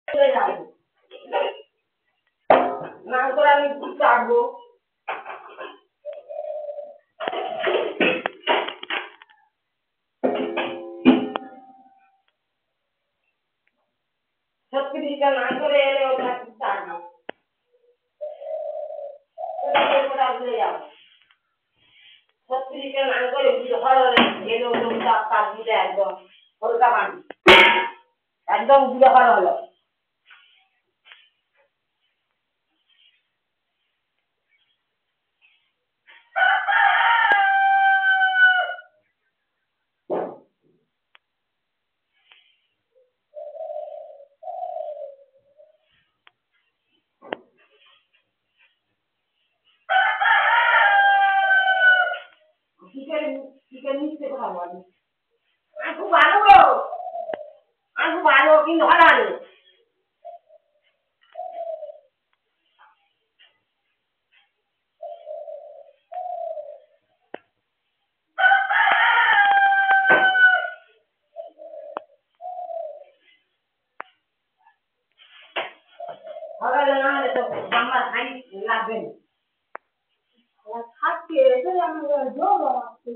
চলে যাবো না করে আমি কাটবো সত্যি দিকে না করে এলে ওটা কাটবো সত্যি দিকে না করে ভালো এলে ওটা কাটবিলে একদম হলকা পানি একদম গুলো ভালো হলো চিকেন মিক্সে কথা বলি আমি ভালো কিন্তু হারানো সকালে না হলে তো আমার খাই লাগবে না থাকতে এসে আমার জোর আছে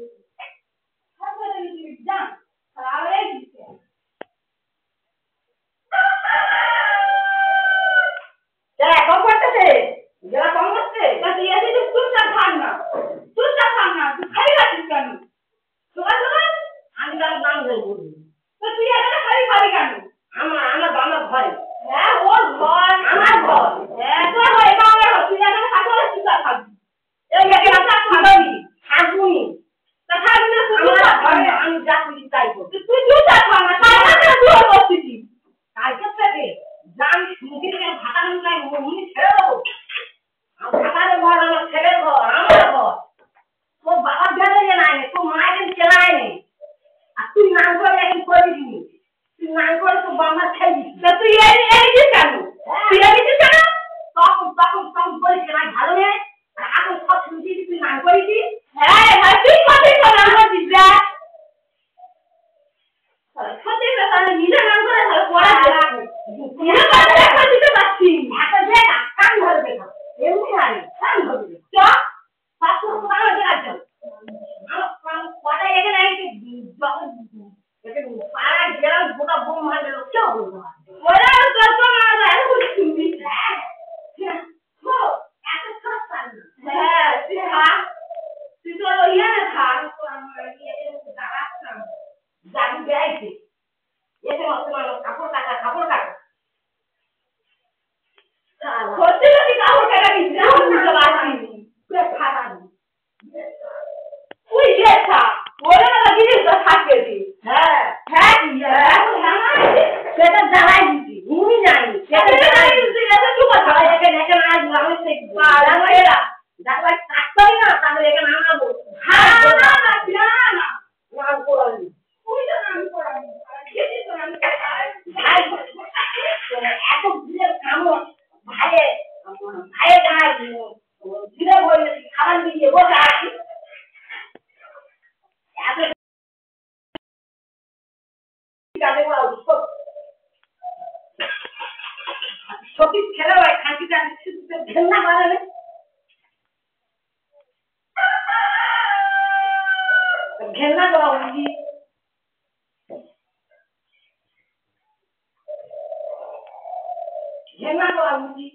সকালে যান খারাপে দিচ্ছে যারা কম করতেছে যারা কম করছে তা তুই এসে চুপচাপ থাক না তুই খাই রাখিস কেন সকাল আমি তার নাম ধরবো তো তুই এখানে খালি কেন আমার ঘরে হ্যাঁ ওর ঘর আমার ঘর হ্যাঁ তো এটা আমার ঘর তুই এখানে থাকো না চুপচাপ থাকবি এই এখানে থাকবি তা থাকবি না আমি যা খুশি তাই করবি তুই চুপচাপ থাক না তাই না তুই বসছিস কালকে থেকে জান মুখে ভাতা নাই মুনি ছেড়ে দেবো ভাতারে ঘর আমার ছেলের ঘর আমার ঘর তোর বাবার বেড়ে নাই তো মায়ের চেলায় নেই আর তুই নাম করে এখন করে দিবি তুই নাম করে তো বাবা খাই দিবি তুই এই কেন তুই এই কেন তখন বলিস না ভালো নেই আর এখন সব শুনছি তুই নাম করেছি হ্যাঁ তুই সত্যি নাম করছিস সত্যি তাহলে নিজে নাম করে তাহলে পড়া দিতে পারছি একটা যে কান ধরে দেখা এমনি আরে কান ধরে চ পাঁচশো টাকা দেওয়া আমার কটা এখানে আইছে যখন পাড়া গেলাম গোটা বোম মারলে লোক কেউ বলতে পারে ওরা যত মারা এত শুনবি হ্যাঁ এত সস্তা হ্যাঁ তুই তো ইয়ে থাক আমার দাঁড়াচ্ছিলাম জানি বেড়াইছে এসে তোমার কাপড় কাটা সত্যি যদি কাপড় কাটা দিচ্ছি বুঝতে পারছি খারাপ তুই যেটা বলে না জিনিস তো থাকবে হ্যাঁ সেটা জানাই দিচ্ছি উনি জানি সেটা জানাই দিচ্ছি চুপ থাকা এখানে আজ আমি ডাক্তার কাটতেই না তাহলে এখানে আনাবো না করালি তুই তো নাম করালি এত দিনের কামড় ভাইয়ে গায়ে দিলে বলে খাবার দিয়ে বসে আছি সত্যি ছেলে হয় খাঁচিটা ঘেন্না করে ঘেন্না করা উচিত ঘেন্না করা উচিত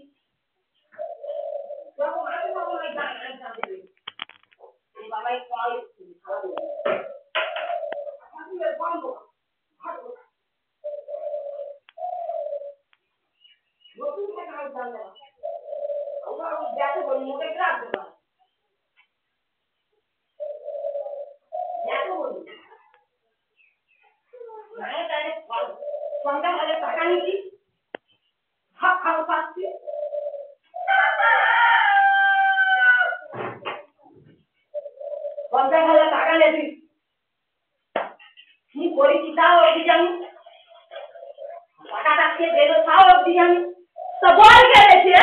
বাবাই কল মোটে রাখতে পারে সন্ধ্যা হলে টাকা নিচ্ছি সব খাবো পাচ্ছি 50,000 টাকা নেবি কি করেছি তাও অবধি জানি টাকাটা খেয়ে দেবো তাও অবধি জানি তো বল কে দেখে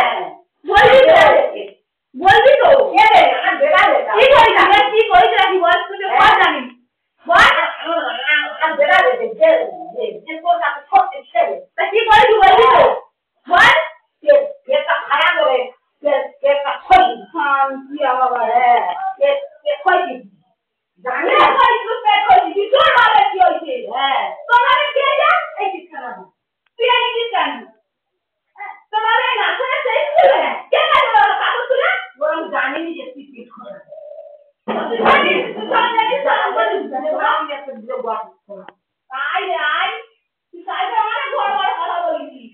বলবি তো কে রে আর বেড়া রে কি করিস নাকি বল তুই বল জানি বল আর বেড়া রে যে তোর কাছে সব ছেড়ে তা কি করিস বলবি তো বাবা কইছি জানি না কইছি তো পেট কইছি কি তোর বাবা কি হইছে তোমার কে যা এই কি খানা তুই আনি কি জানি তোমার এই না করে সেই ছিল কে কাজ করলো কাজ তুলে বরং জানি নি যে তুই পেট খোলা তুই জানি তুই জানি সারা বলি জানি ভাবি একটা দিলে বাদ আই আই তুই সাইডে মানে ঘর ঘর কথা বলিস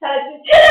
Sabe,